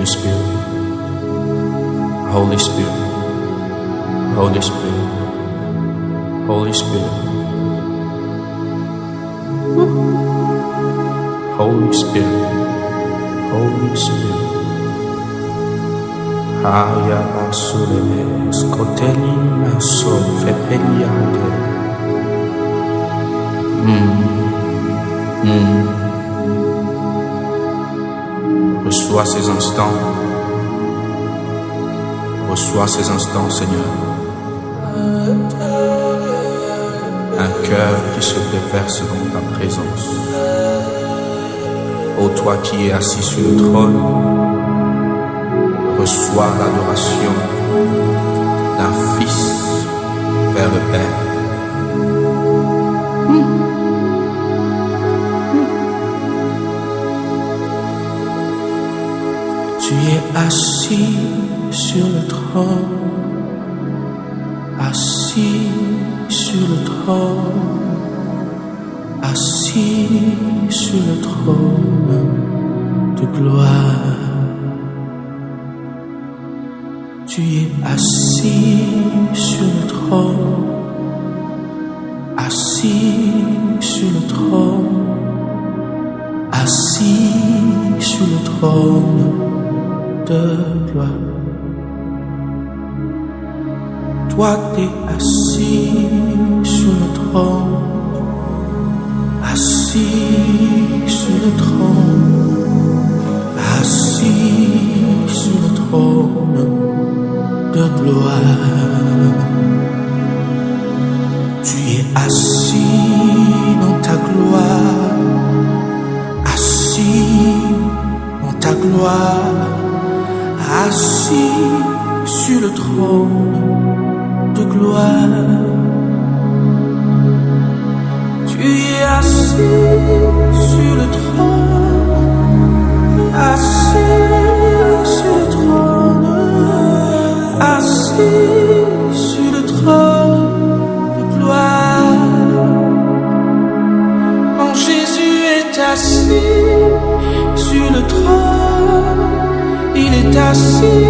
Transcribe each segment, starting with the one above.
Holy Spirit, Holy Spirit, Holy Spirit, Holy Spirit, Holy Spirit, Holy Spirit. Aya basulele skoteli maso fepeliade. Reçois ces instants. Reçois ces instants, Seigneur. Un cœur qui se déverse dans ta présence. Ô toi qui es assis sur le trône, reçois l'adoration d'un fils vers le Père. Tu es assis sur le trône, assis sur le trône, assis sur le trône de gloire. Tu es assis sur le trône, assis sur le trône, assis sur le trône de gloire. Toi t'es assis sur le trône, assis sur le trône, assis sur le trône de gloire. Tu es assis dans ta gloire, assis dans ta gloire, assis sur le trône de gloire. Tu es assis sur le trône, assis sur le trône, assis sur le trône de gloire. Mon Jésus est assis sur le trône, il est assis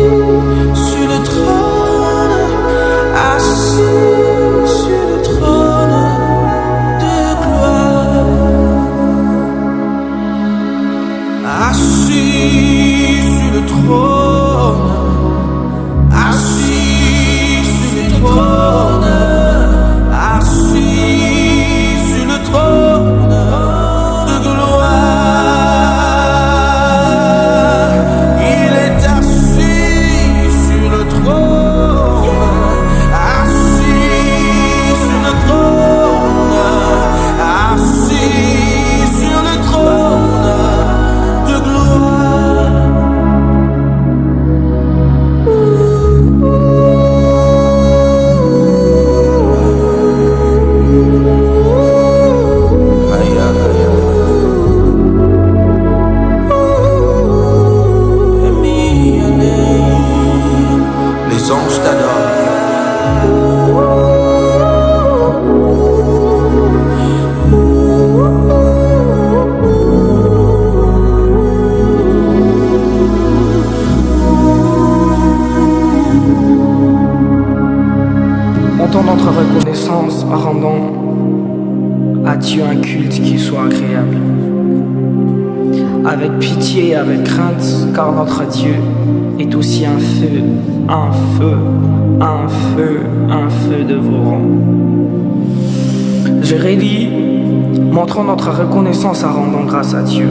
sur le trône, assis sur le trône de gloire. Assis sur le trône, assis sur le trône, assis sur le trône de gloire. Il est assis sur le trône, assis sur le trône, assis sur le trône de gloire. Les anges t'adorent. Entends notre reconnaissance en rendant à Dieu un culte qui soit agréable. Avec pitié et avec crainte, car notre Dieu est aussi un feu, un feu, un feu, un feu dévorant. Je relis, montrons notre reconnaissance en rendant grâce à Dieu.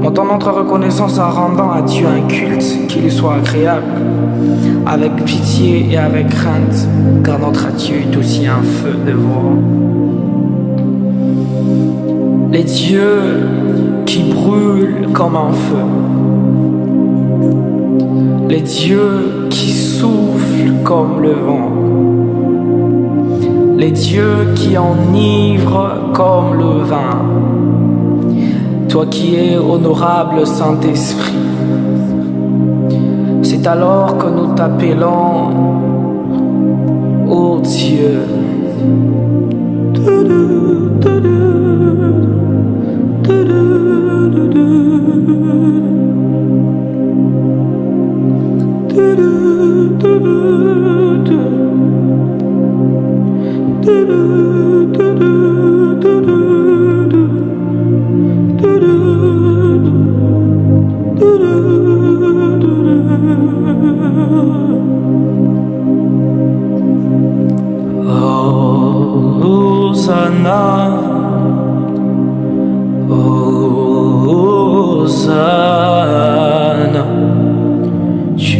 Montrons notre reconnaissance en rendant à Dieu un culte qui lui soit agréable, avec pitié et avec crainte, car notre Dieu est aussi un feu dévorant. Les dieux qui brûlent comme un feu, les dieux qui soufflent comme le vent, les dieux qui enivrent comme le vin. Toi qui es honorable Saint-Esprit, c'est alors que nous t'appelons, ô Dieu. Hosanna, tu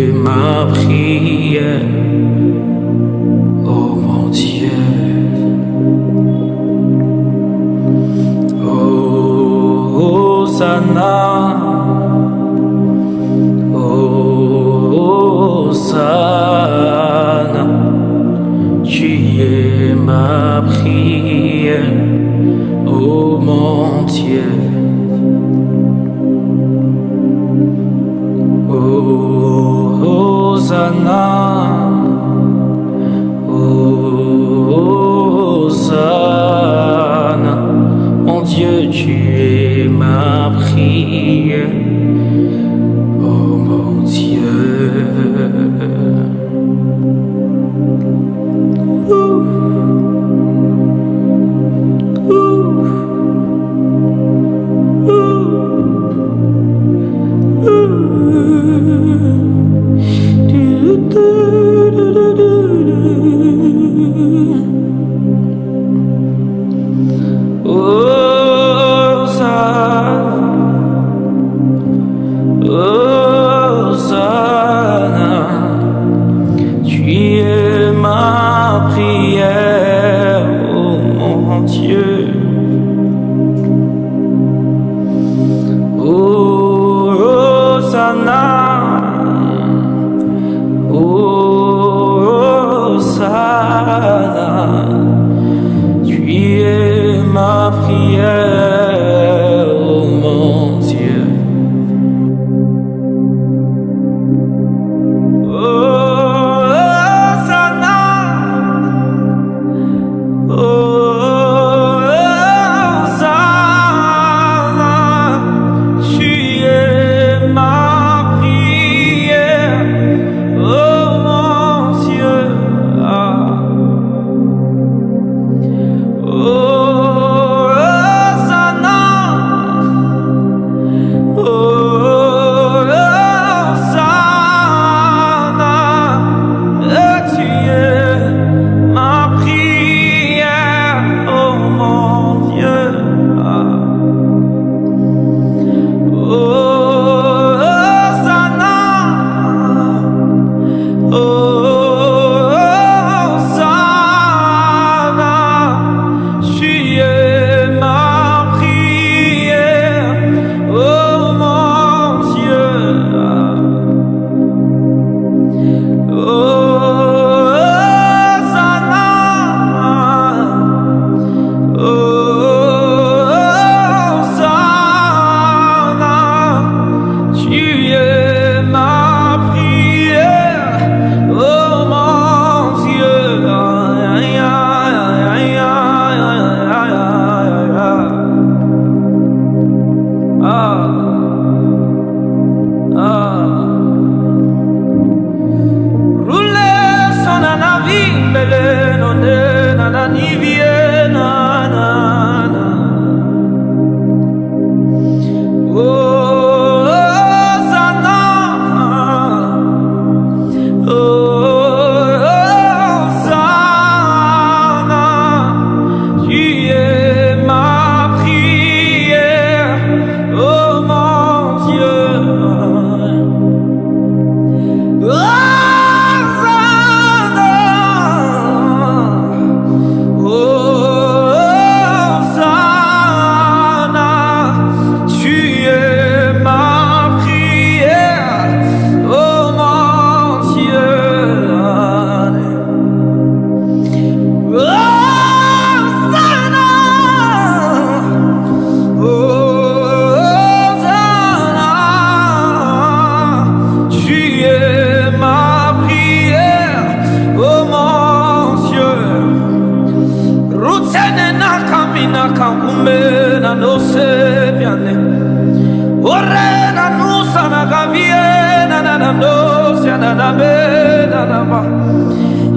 es ma prière, oh mon Dieu. Hosanna, Hosanna, tu es ma prière, oh mon Dieu. Hosanna, Hosanna, mon Dieu, tu es ma prière, oh mon Dieu.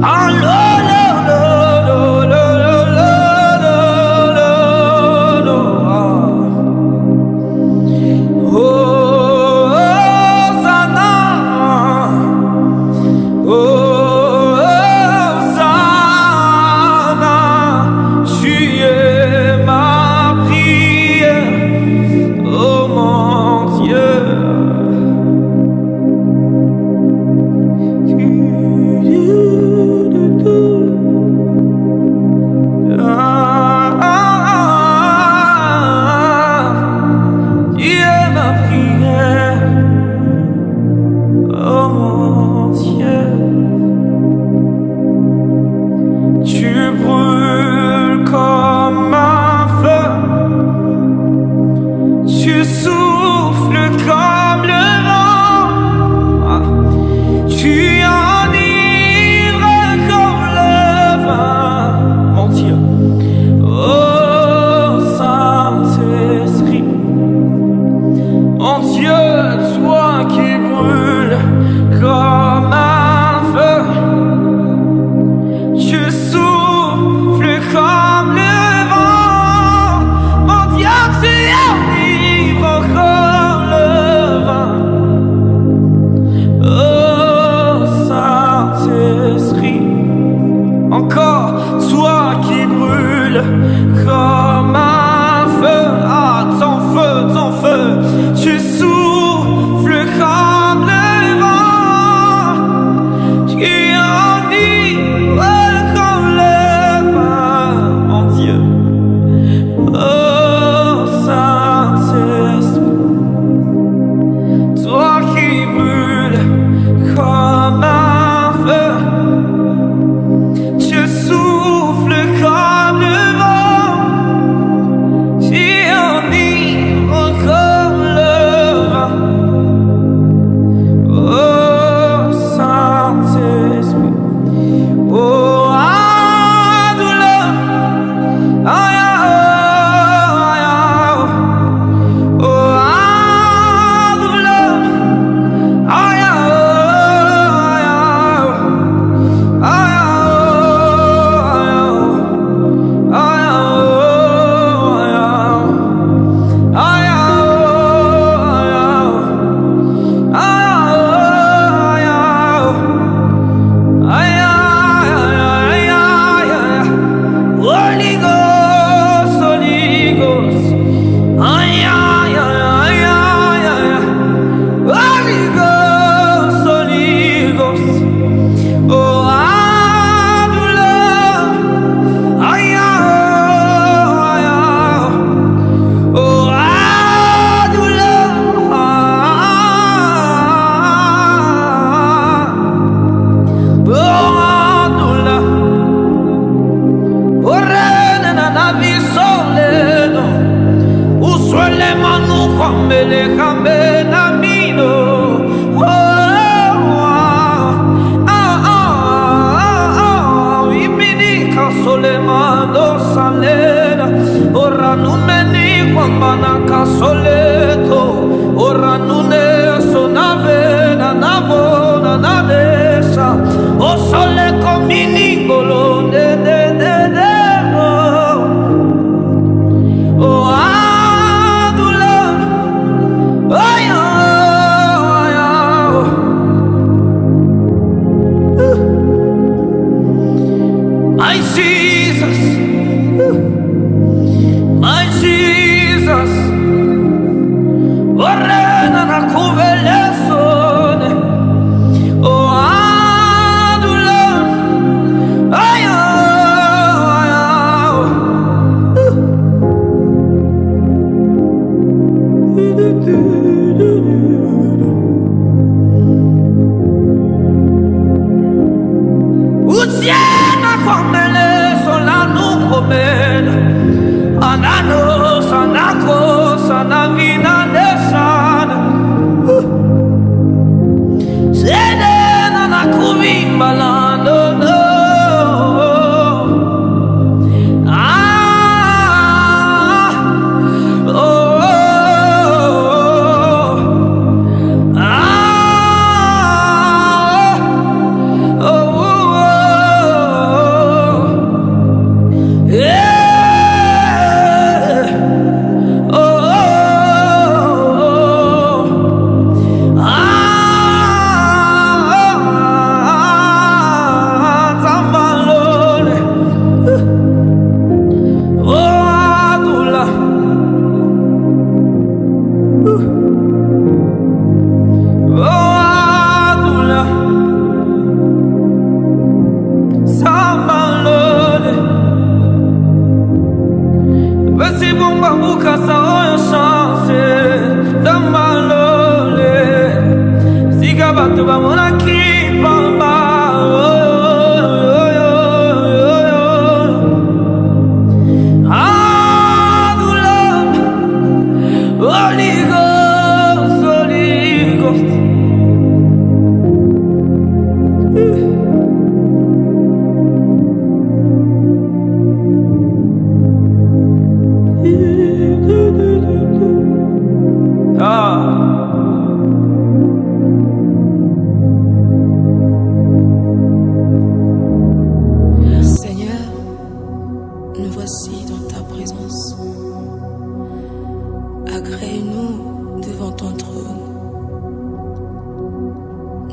Allo, Encore toi qui brûle comme un feu, ah ton feu, tu souffles comme le vent, tu enivres comme le vin, mon Dieu. Oh Saint-Esprit, toi qui brûles comme un feu, tu souffles comme le vent, tu enivres comme le vin. Oh Saint-Esprit, oh douleur, aïe,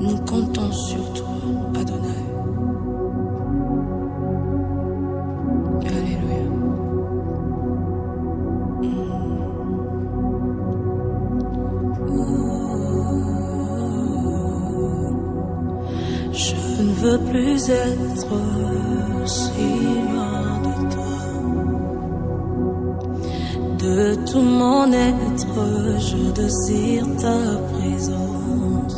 Nous comptons sur toi, Adonai. plus être si loin de toi. De tout mon être, je désire ta présence.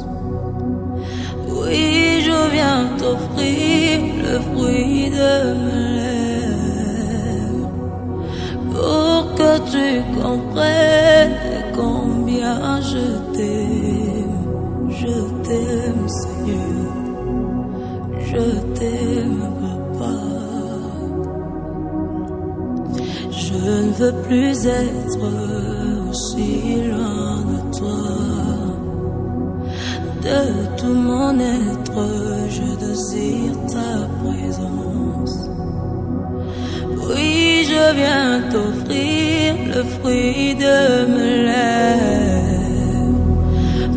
Oui, je viens t'offrir le fruit de mes lèvres pour que tu comprennes combien je t'aime Seigneur, je t'aime papa. Je ne veux plus être aussi loin de toi. De tout mon être, je désire ta présence. Oui, je viens t'offrir le fruit de mes lèvres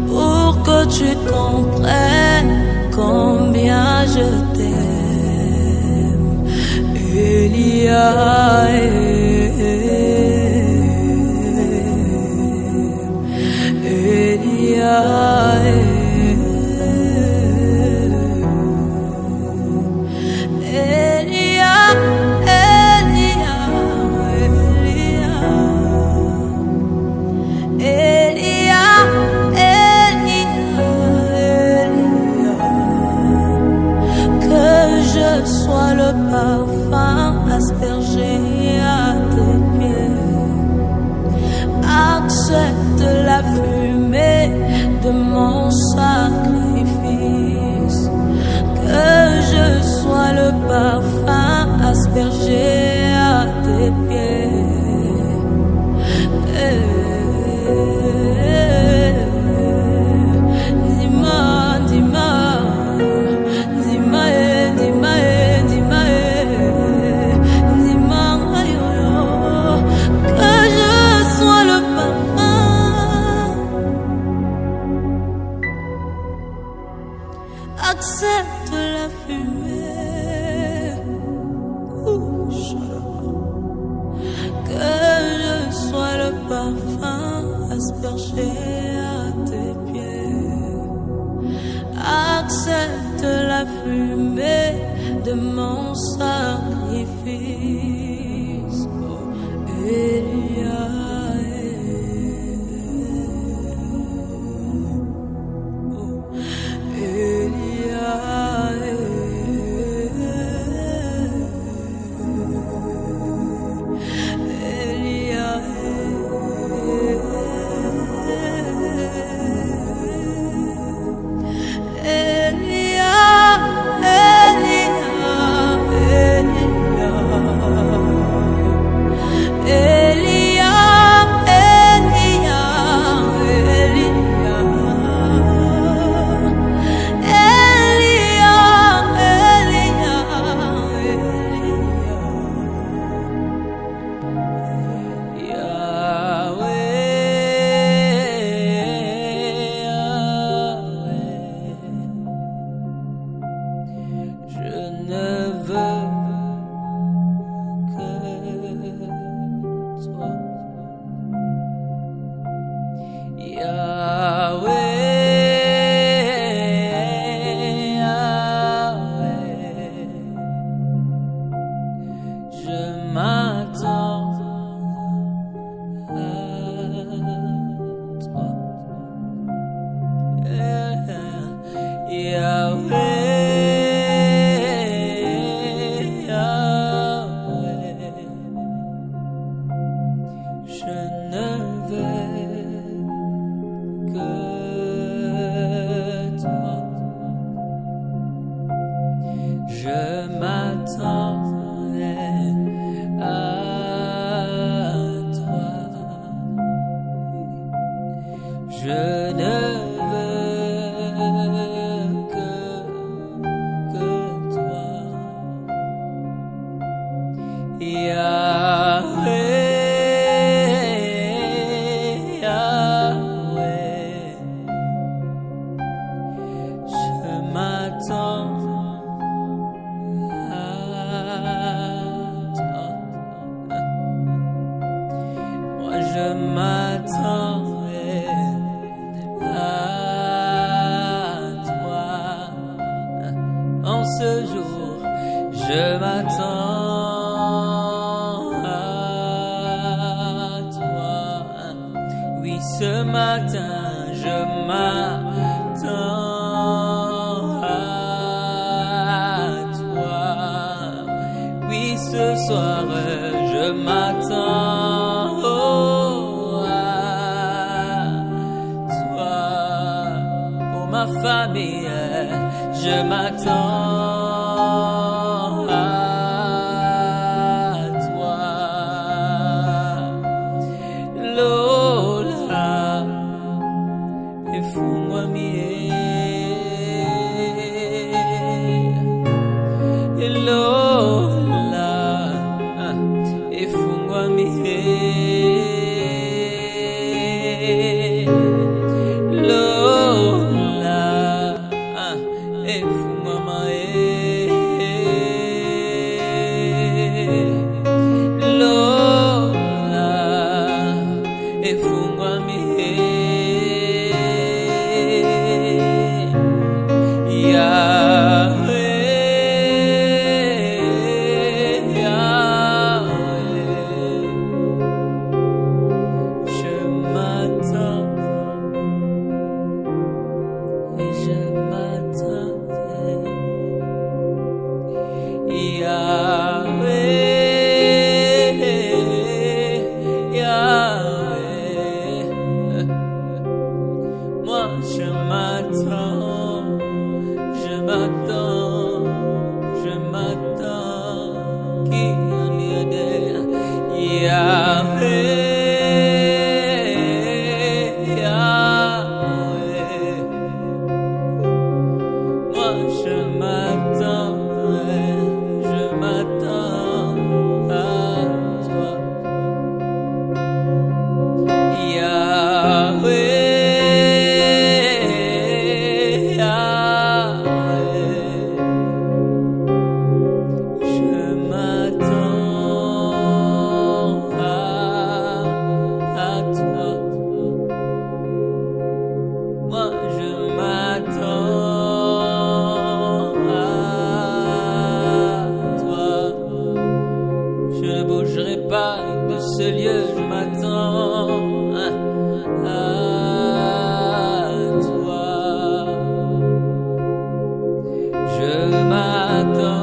pour que tu comprennes combien je t'aime. Elia, Elia, parfum aspergé à tes pieds. Accepte la fumée de mon sacrifice. Que je sois le parfum aspergé à tes pieds. Accepte la fumée. Que je sois le parfum aspergé à tes pieds. Accepte la fumée de mon sacrifice. Oh, Elia. ce Ce matin, je m'attends à toi. Oui, ce soir, je m'attends à toi. Pour ma famille, je m'attends à toi. Lola, et fous-moi mieux. Lola, et fous-moi mieux. Lola, et fous-moi mieux. Lola, et fous-moi mieux. Moi je m'attends, je m'attends, je m'attends, qui en lieu de Yahweh, Yahweh. Moi je m'attends à toi, Yahweh. Moi je m'attends à toi. Je ne bougerai pas de ce lieu, je m'attends à toi. Je m'attends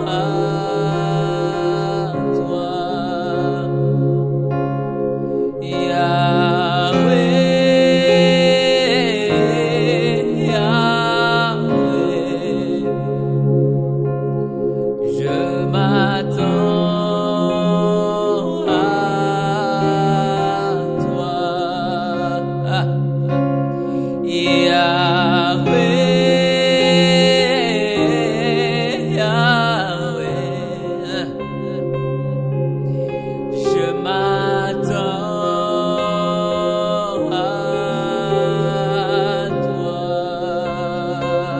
à toi, Yahweh. Je m'attends à toi, Yahweh, Yahweh. Je m'attends à toi,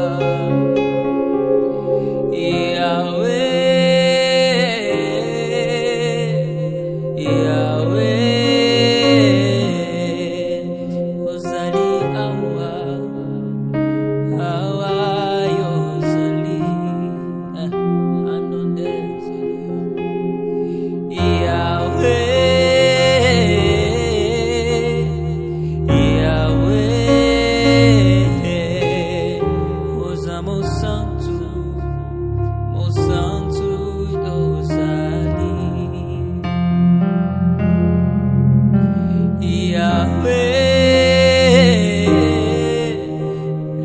Yahweh.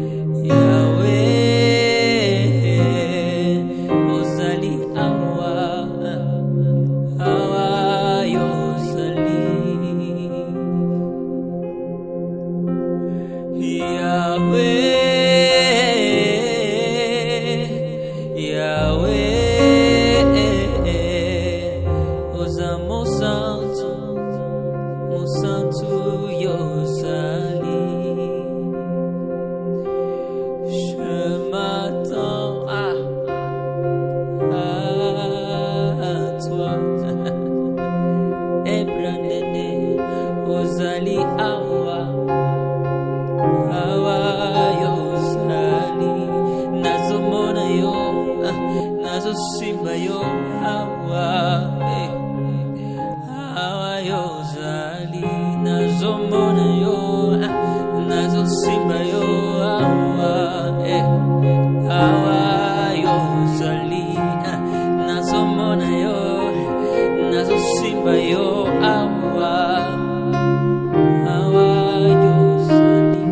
Simba yo hawa, hawa yo zali. nazomona yo, nazosimba yo, awa, awa yo zali, nazomona yo, nazosimba yo, awa, awa yo zali.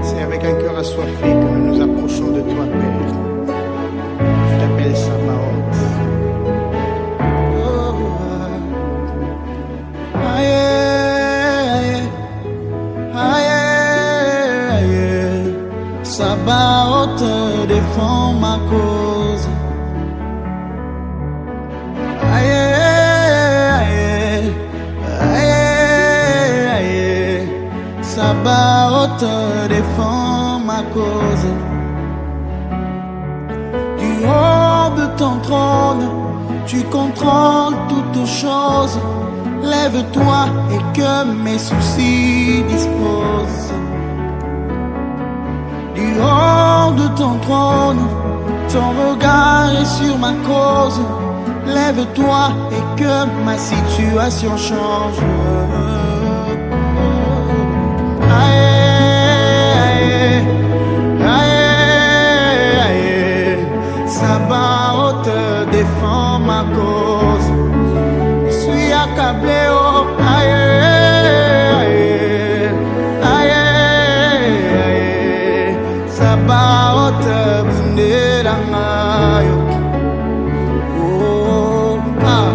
C'est avec un cœur assoiffé que nous nous approchons de toi, Père. Je t'appelle Sabaoth. Oh, aïe, aïe, aïe, Sabaoth défend ma cause. Aïe, aïe, aïe, aïe, Sabaoth défend ma cause. Du haut de ton trône, tu contrôles toutes choses. Lève-toi et que mes soucis disposent. Du haut de ton trône, ton regard est sur ma cause. Lève-toi et que ma situation change. Aïe, aïe, aïe, Sabaoth défend ma cause. Je suis accablé, oh, aïe, aïe, aïe, aïe, Sabaoth bunderangayo. Oh, ah,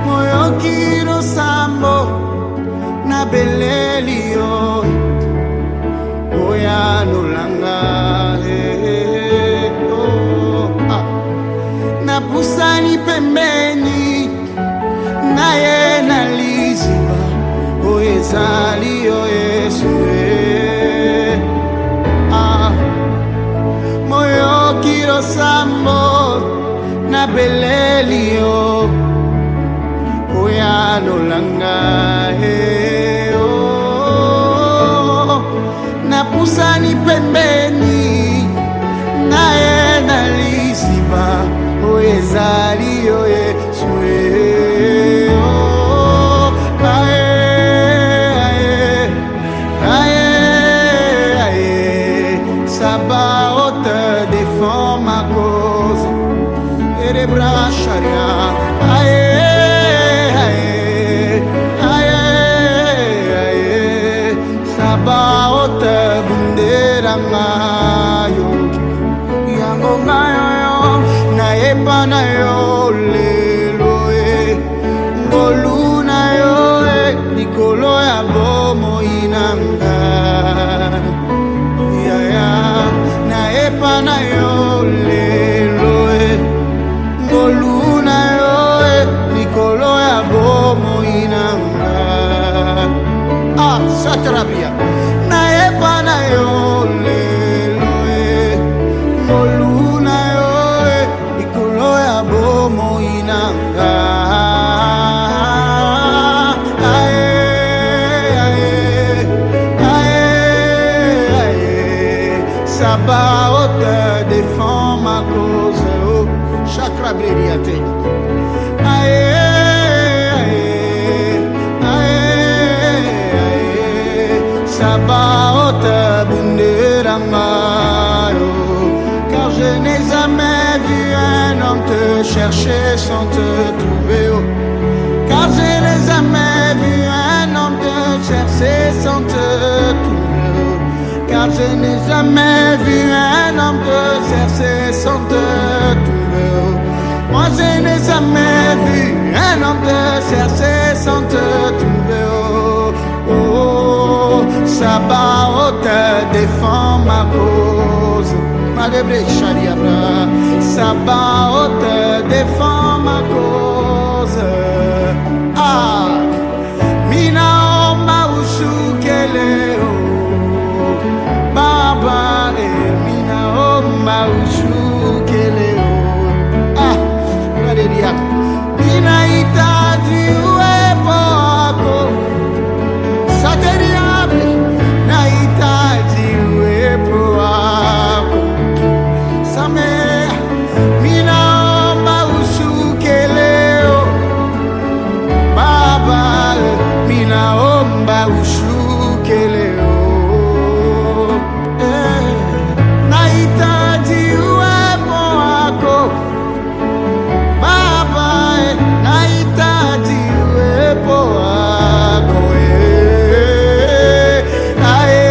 moyo kino sambo na belelio. Oya nolanga, oh, ah. Na pusani pembeni, na ye na liziba, o ezali o Yesu, ah. Moyo kiro sambo, na belelio, oya nolanga, napusani pembeni naye naliziba oyo ezali yo Yesu. Aye, aye, aye, Sabaoth défend ma cause. Et les bras charia. Aye, aye, aye, aye, Sabaoth bunderangayo. Yango ngayo yo na epa na yo lelo ngolu na yo nikolo ya bomo inanga. Yaya na epa na yo lelo ngolu na yo nikolo ya bomo inanga. Ah, satrabia na epa na yo Sabaoth défend ma cause. Oh, chakra blériate. Aïe, aïe, aïe, aïe. Sabaoth bunderamayo. Car je n'ai jamais vu un homme te chercher sans te trouver. Oh. Car je n'ai jamais vu un homme te chercher sans te trouver. Car je n'ai jamais vu un homme te chercher sans te trouver. Moi je n'ai jamais vu un homme te chercher sans te trouver. Oh, oh, Sabaoth défend ma cause. Sabaoth défend ma cause. Ah, Mina Oma Ushukeleo Baba Mina Oma Ushukeleo. Ah, Mina Itadi Uepoako Sateriable Na Itadi Uepoako Mina Oma Ushukeleo Baba Mina Oma Ushukeleo. Naitaji uwepo wako Baba, nahitaji uwepo wako. Ae,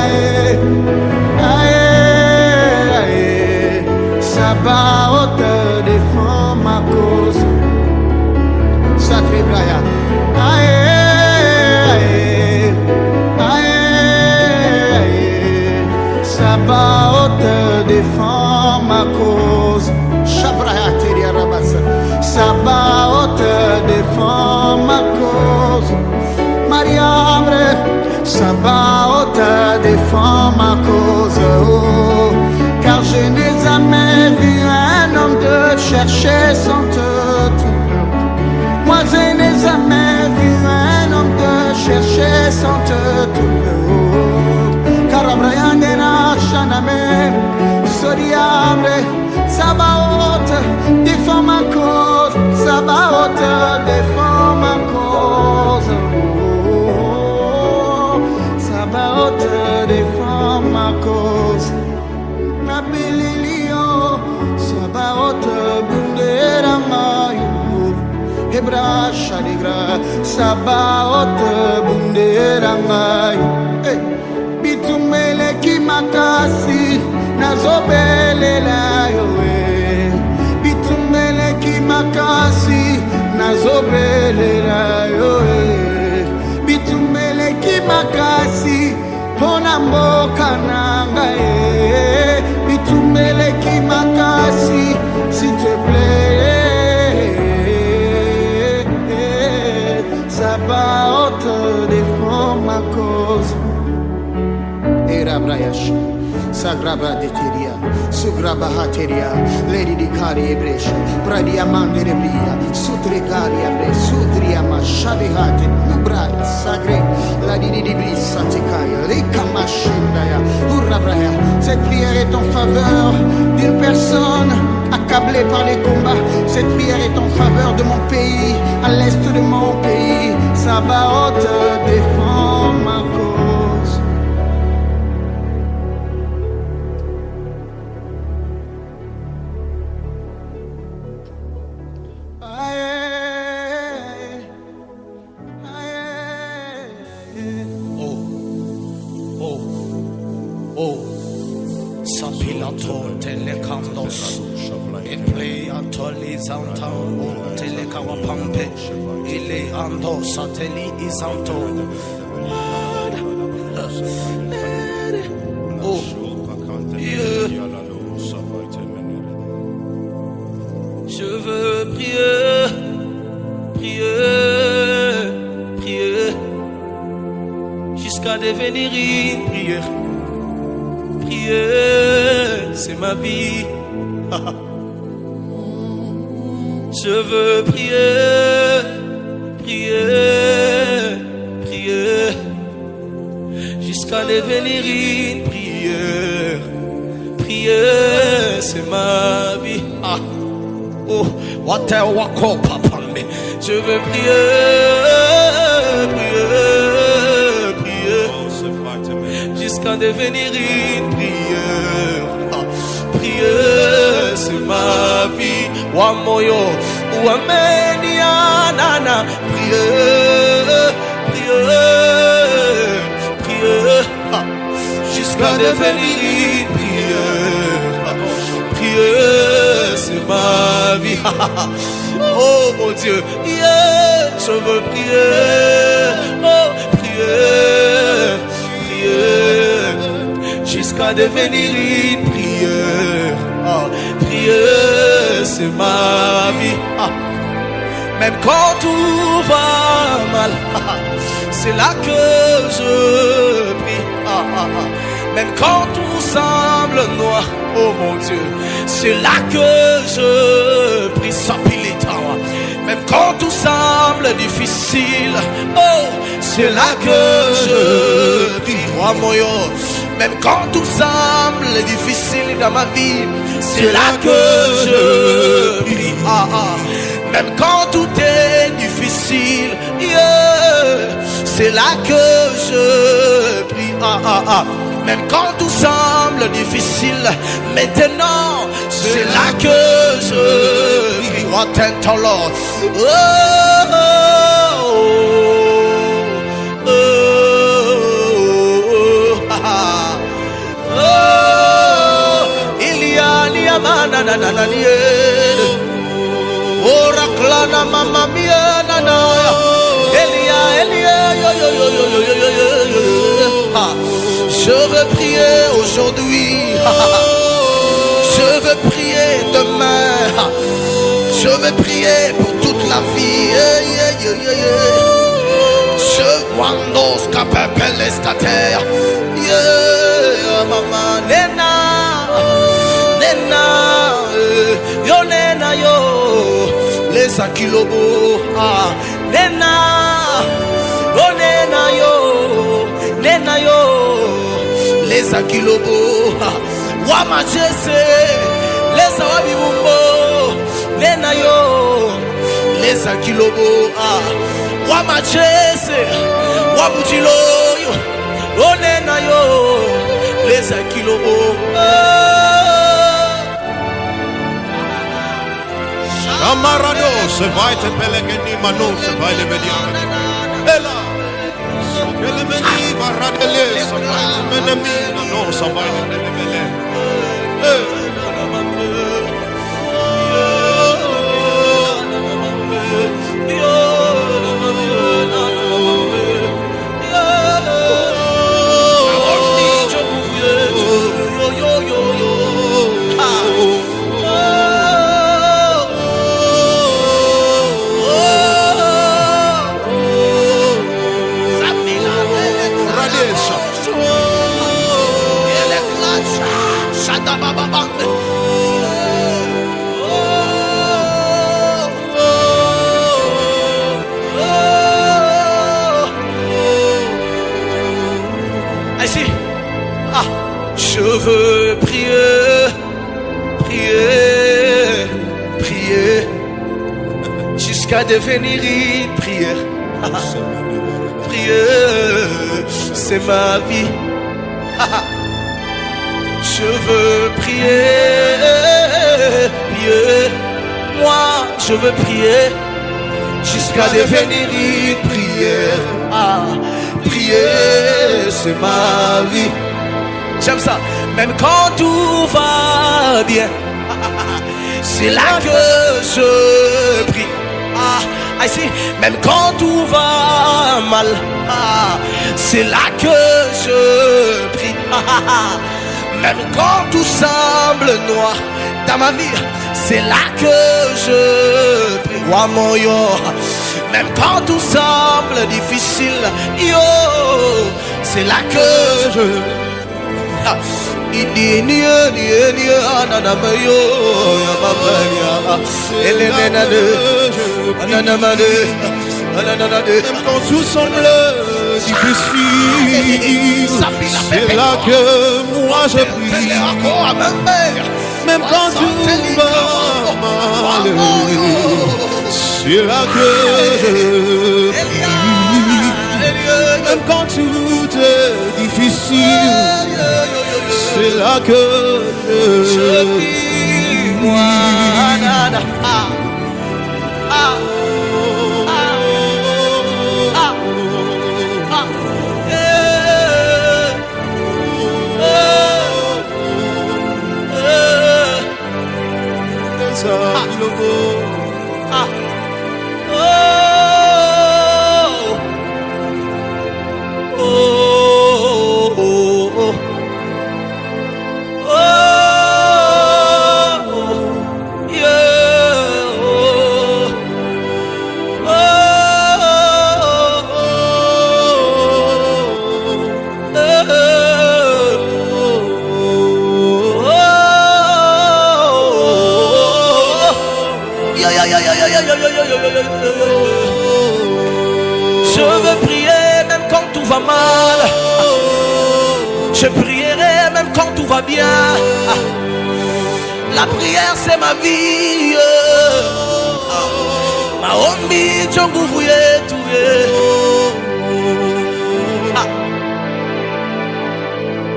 ae, ae, ae. Sabaoth défend ma cause. Sacré Brian. Ae, ae, ae, ae. Sabaoth défend ma cause. Sabaoth défend ma cause. Mariam, Sabaoth défend ma cause. Oh, car je n'ai jamais vu un homme te chercher sans te trouver. Moi je n'ai jamais vu un homme te chercher sans te trouver. Oh, car Abraham Shaname Soriamre. Sabaoth défend ma cause. Sabaoth défend ma cause. Oh, Sabaoth défend ma cause. Nabililio Sabaoth bunderamayo. Hebra shadigra Sabaoth bunderamayo. Bitumele kimakasi nazobelela yowe. Bitumele kimakasi nazobelela yowe. Bitumele kimakasi pona mboka nanga e. Bitumele kimakasi s'il te plaît. Sabaoth défend ma cause. Erabrayash Sagraba de Teria, Sugraba Hateria, Lady di Cari Ebresh, Pradia Manderebria, Sutregalia Bre, Sudria Mashabihate, Nubraya, Sagre, la Didi di Brissa Tekaya, Rika Mashindaya, Urabraya. Cette prière est en faveur d'une personne accablée par les combats. Cette prière est en faveur de mon pays, à l'est de mon pays. Sabaoth défend ma cause. Sapilato telekandos Eple atoli zantan telekawa pampe Ile ando sateli izanto. Oh, yeah. Je veux prier, prier, prier jusqu'à devenir une prière. Prier, c'est ma vie. Je veux prier, prier, prier jusqu'à devenir une prière. prier, c'est ma vie. Ah. Oh, what a wako papa me. Je veux prier, prier, prier, jusqu'à devenir une prière. Ah. Prier, c'est ma vie. Wamoyo, wamenia nana. Prier, prier, prier, ah. Jusqu'à devenir une prière. Prier, c'est ma vie. Oh mon Dieu, yeah, je veux prier. Oh, prier, prier, jusqu'à devenir une prière. Oh, prier, c'est ma vie. Ah. Même quand tout va mal, c'est là que je prie. Ah, ah, ah. Même quand tout semble noir, oh mon Dieu, c'est là que je prie sans pilita. Même quand tout semble difficile, oh, c'est là que je prie. Oh mon Dieu, même quand tout semble difficile dans ma vie, c'est là que je prie. Ah, ah. Même quand tout est difficile, yeah, c'est là que je prie. Ah, ah, ah. Même quand tout semble difficile, maintenant, c'est là que je prie. Oh, thank you, Lord. Oh, oh, oh, oh, oh, il y a manana. Oh, raklana mamma mia nana. Elia, yo. Je veux prier aujourd'hui. Je veux prier demain. Je veux prier pour toute la vie. Je wando scapepele scater. Mama nena. Yo nena yo. Les akilobo. Ah. Nena. Oh nena yo. Nena yo. Les akilobo, wama jese, les awabibumbo, nena yo, les akilobo, wama jese, wabutilo yo, oh nena yo, les akilobo. Camarado, se vai te pelegeni mano, se vai le vediare. Ela. Ele veni varadele, se vai te menemi, no, se vai le vele. Je veux prier, prier, prier, jusqu'à devenir une prière. Prier, c'est ma vie. Je veux prier, prier, moi je veux prier, jusqu'à devenir une prière. Ah, prier, c'est ma vie. J'aime ça. Même quand tout va bien, c'est là que je prie. Ah, ici, même quand tout va mal, c'est là que je prie. Même quand tout semble noir dans ma vie, c'est là que je prie. Wa mon yo. Même quand tout semble difficile, yo, c'est là que je Même quand tout semble difficile, c'est là que moi je prie. Même quand tout va mal, c'est là que je prie. Même quand tout est difficile, c'est là que je prie. Je veux prier même quand tout va mal. Je prierai même quand tout va bien. La prière c'est ma vie. Ma ombi tchongouye touye.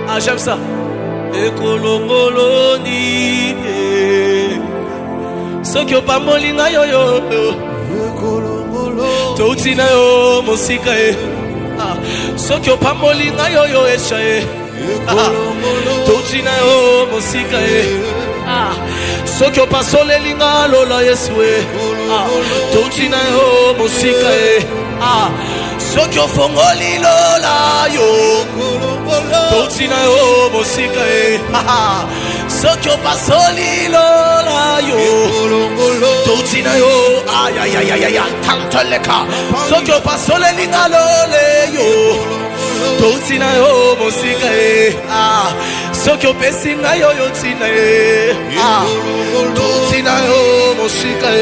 Ah j'aime ça. Ekolongoloni. Ceux qui ont pas molinga yo yo. Toutina yo musika e. Ceux qui ont pas molinga yo yo eshae. Toutina yo musika e. Ceux qui ont pas solé linga lola yeswe. Toutina yo musika e. Ceux qui ont fongoli lola yo. Toutina yo musika e. Ceux qui ont pas solé lola yo. Toutina yo. Aïe aïe aïe aïe aïe. Tanteleka. Ceux qui ont pas solé linga lola yo. Toutina yo musika e. Ceux qui ont passé na yo yo tina e. Toutina yo musika e.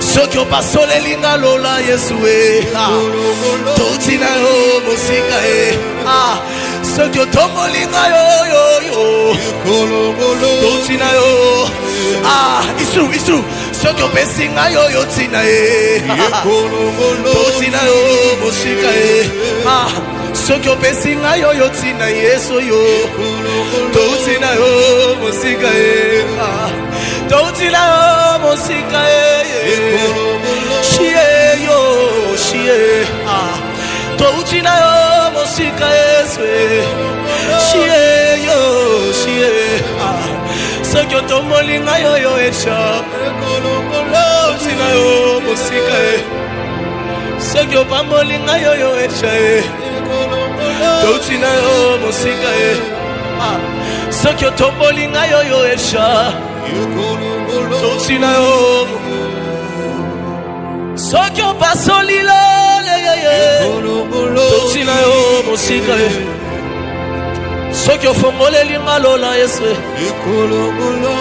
Ceux qui ont pas solé linga lola yesue. Toutina yo musika e. Ceux qui ont tombé linga yo yo yo. Toutina yo. It's true. Ceux qui ont passé na yo yo tina e. Toutina yo musika e. Ceux qui ont passé na yo yo tina yeso yo. Toutina yo musika e. Toutina yo musika e. Shie yo shie. Toutina yo musika eswe. Shie yo shie. Ceux qui ont tombé linga yo yo echa. Toutina yo musika e. Ceux qui ont pas molinga yo yo echa. Toutina yo musika e. Ceux qui ont tombé linga yo yo echa. Toutina yo. Ceux qui ont pas soli lo Toutina yo musika e. Ceux qui ont fongolé linga lola yeswe.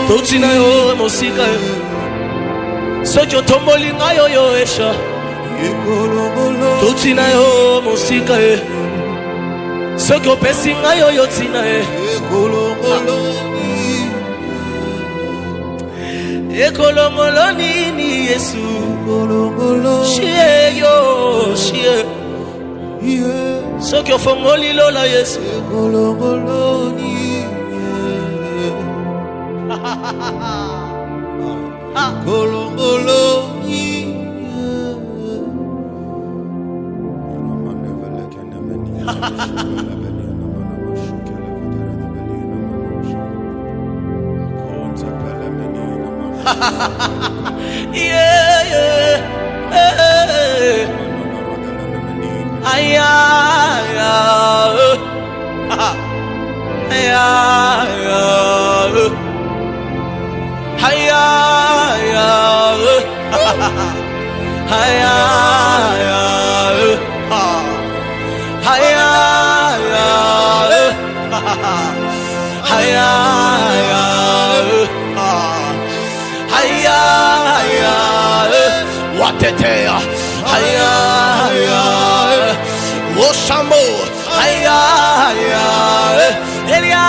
Toutina yo musika e. Ceux qui ont tombé linga yo yo esha. Toutina yo musika e. Ceux qui ont passé na yo yo tina e. Ekolongoloni ni Yesu. Shie yo shie. Ceux qui ont fongoli lola Yesu. Aya, aya, Oshamo, aya, aya, Elia.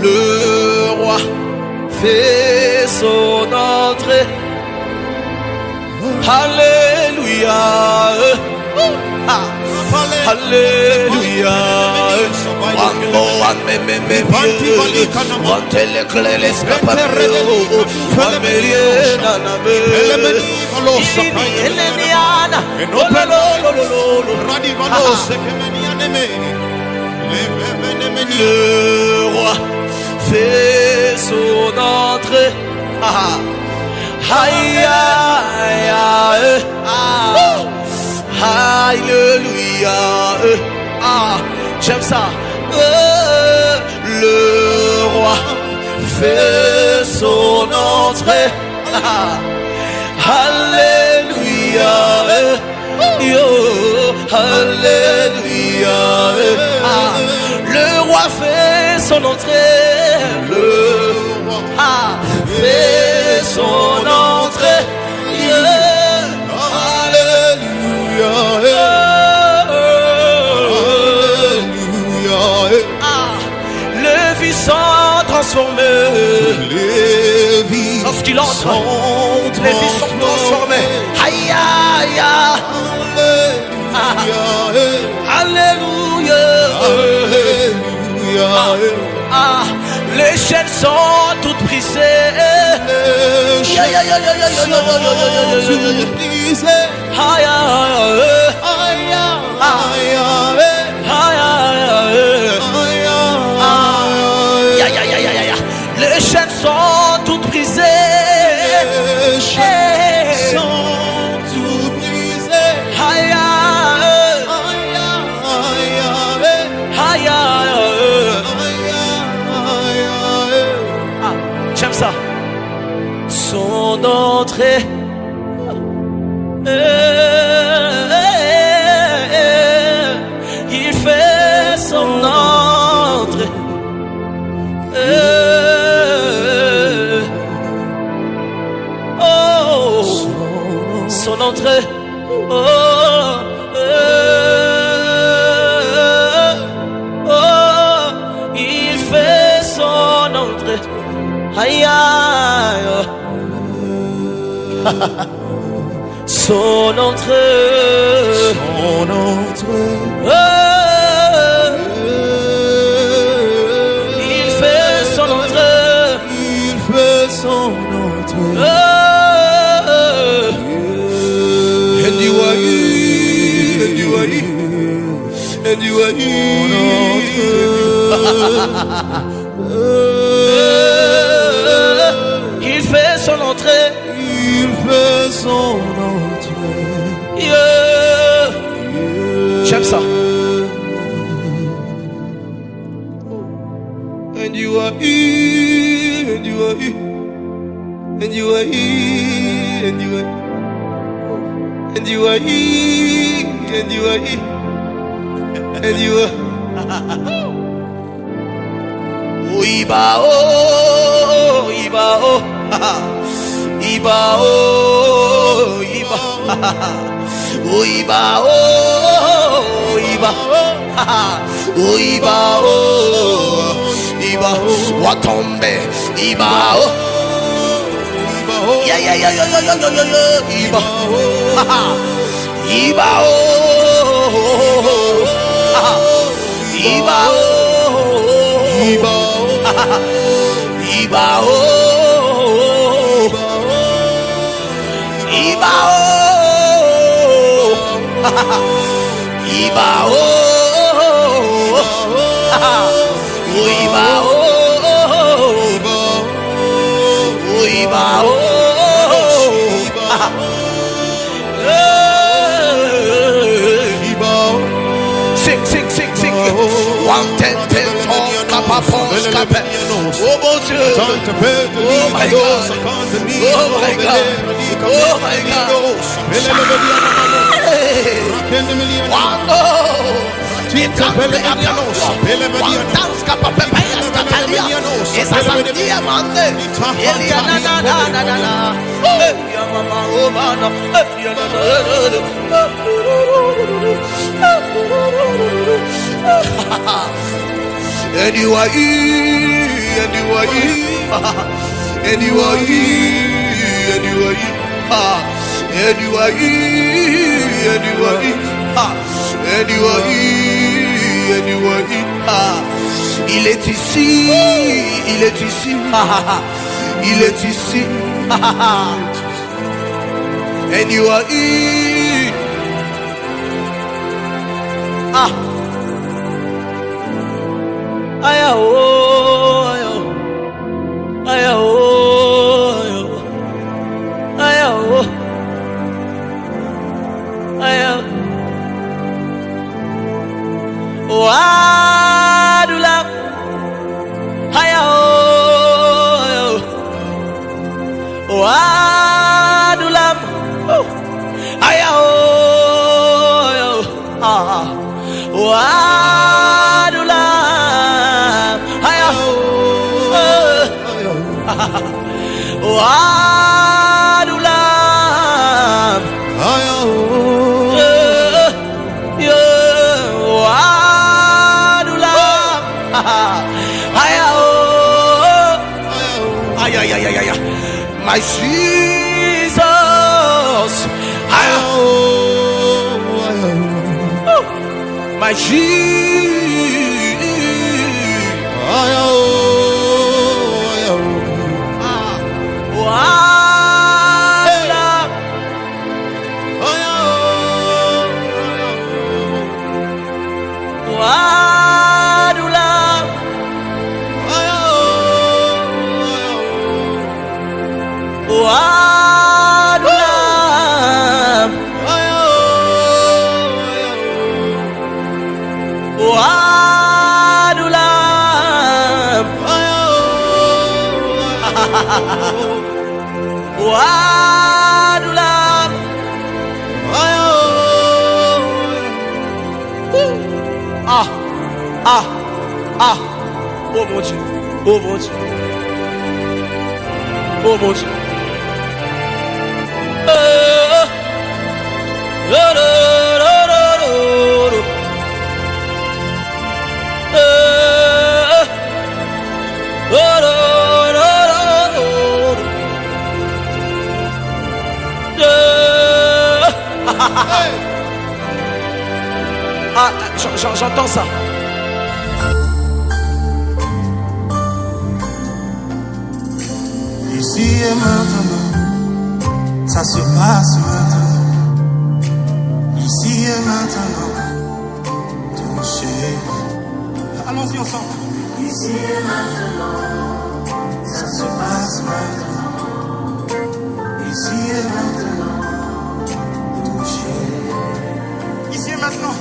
Le roi fait son entrée. Alléluia. Alléluia. Le roi fait son entrée. Aïe, aïe, aïe, alléluia. J'aime ça. Le roi fait son entrée. Alléluia. Yo, alléluia. Le roi fait son entrée. Le roi fait son entrée. Alléluia. Les vies sont transformées. Les vies lorsqu'il entre, les vies sont transformées. Aïe, aïe, alléluia. Alléluia. Les chaînes sont toutes brisées. Les chaînes sont toutes brisées. Aïe, aïe, les chaînes sont toutes brisées. Les chaînes sont toutes brisées. Aïe, aïe, j'aime ça. Son entrée. Il fait son entrée. Oh, son entrée. Il fait son entrée. Aïe, aïe. Son entrée. Son entrée. Il fait son entrée. Il fait son entrée. And you are here, and you are here, and you are here. Il fait son entrée. Il fait son entrée. Yeah. J'aime ça. And you are here, and you are here, and you are here, and you are here. And you are here, and you are here, and you are. Iba oh, Iba oh, Iba oh, Iba, Iba oh, Iba, Iba oh, Iba, Watombe, Iba oh. Yeah, yeah, yeah, yeah, yeah, yeah, yeah, yeah. Iba, Iba, oh, Iba, oh, Iba, Iba, oh, Iba, oh, Iba, oh, Iba, oh, Iba, oh. Sing, sing, sing, sing. 110, capapons, capé. Oh mon Dieu. Oh my God. Oh my God. Oh my God. Oh, And you are here, and you are here, and you are here, and you are here, and you are here, and you are here, and you are here, and you are here. Il est ici, il est ici, il est ici, and you are here. Aya oh, aya oh, aya oh, aya oh, adula, aya oh, adula, aya oh, adula. Wadulam, wadulam, my Jesus, my Jesus. Wadulam, oh mon Dieu, oh mon Dieu, oh mon Dieu. J'entends ça. Ici et maintenant, ça se passe maintenant. Ici et maintenant, touché. Allons-y ensemble. Ici et maintenant, ça se passe maintenant. Ici et maintenant, touché. Ici et maintenant.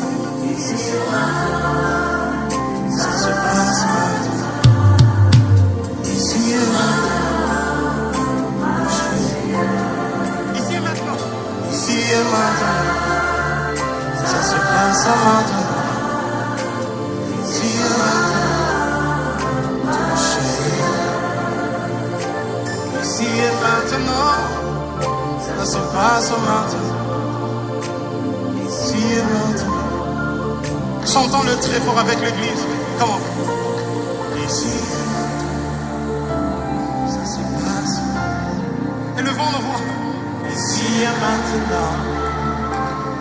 Ici et maintenant, ça se passe maintenant. Ici et maintenant, touché. Ici et maintenant. Ici et maintenant, ça se passe maintenant. Ici et maintenant, touché. Ici et maintenant, ça se passe maintenant. Ici et maintenant. Chantons le très fort avec l'église. Comment? Ici, ça se passe. Élevons nos voix. Ici et maintenant,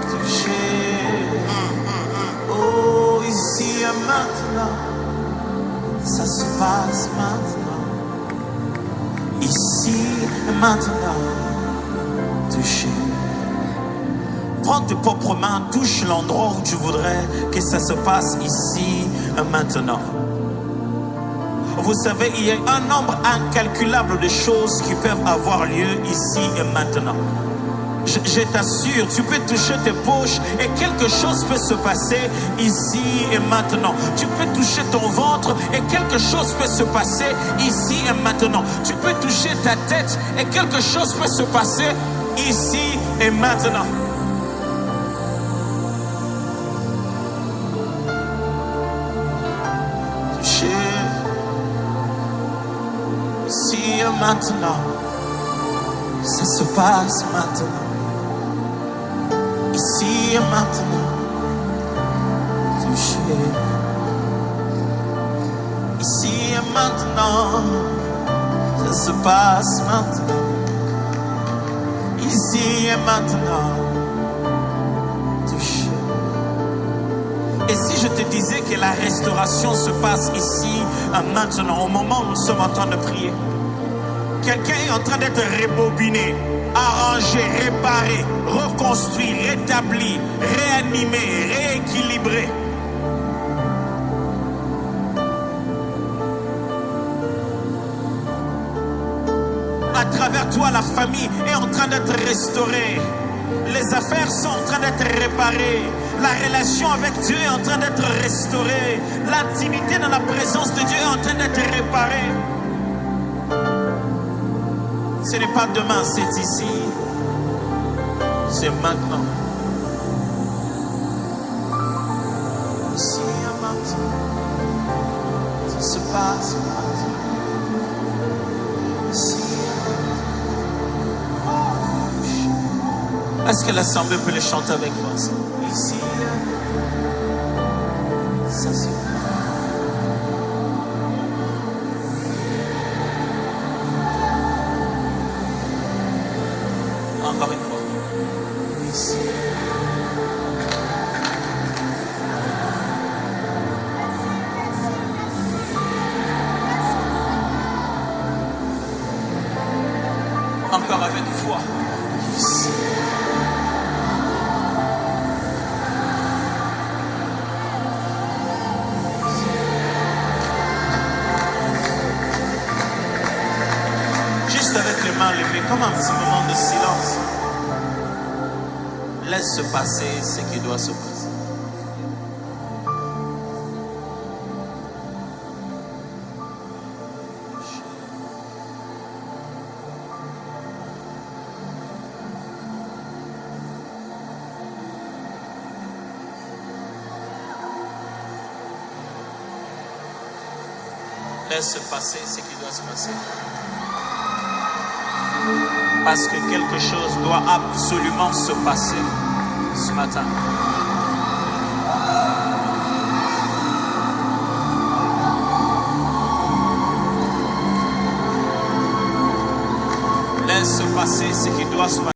touché. Oh, ici et maintenant, ça se passe maintenant. Ici et maintenant, touché. Prends tes propres mains, touche l'endroit où tu voudrais que ça se passe ici et maintenant. Vous savez, il y a un nombre incalculable de choses qui peuvent avoir lieu ici et maintenant. Je t'assure, tu peux toucher tes poches et quelque chose peut se passer ici et maintenant. Tu peux toucher ton ventre et quelque chose peut se passer ici et maintenant. Tu peux toucher ta tête et quelque chose peut se passer ici et maintenant. Toucher ici et maintenant. Ça se passe maintenant. Ici et maintenant. Touché. Ici et maintenant. Ça se passe maintenant. Ici et maintenant. Touché. Et si je te disais que la restauration se passe ici, maintenant, au moment où nous sommes en train de prier, quelqu'un est en train d'être rebobiné, arrangé, réparé, reconstruit, rétabli, réanimé, rééquilibré. À travers toi, la famille est en train d'être restaurée. Les affaires sont en train d'être réparées. La relation avec Dieu est en train d'être restaurée. L'intimité dans la présence de Dieu est en train d'être réparée. Ce n'est pas demain, c'est ici. C'est maintenant. Ici et maintenant. Ça se passe maintenant. Ici. Est-ce que l'assemblée peut les chanter avec force? Ici, ça c'est encore une fois. Ici. Encore avec foi. Ici. Avec les mains levées, comme un petit moment de silence. Laisse se passer ce qui doit se passer. Laisse se passer ce qui doit se passer. Parce que quelque chose doit absolument se passer ce matin. Laisse se passer ce qui doit se passer.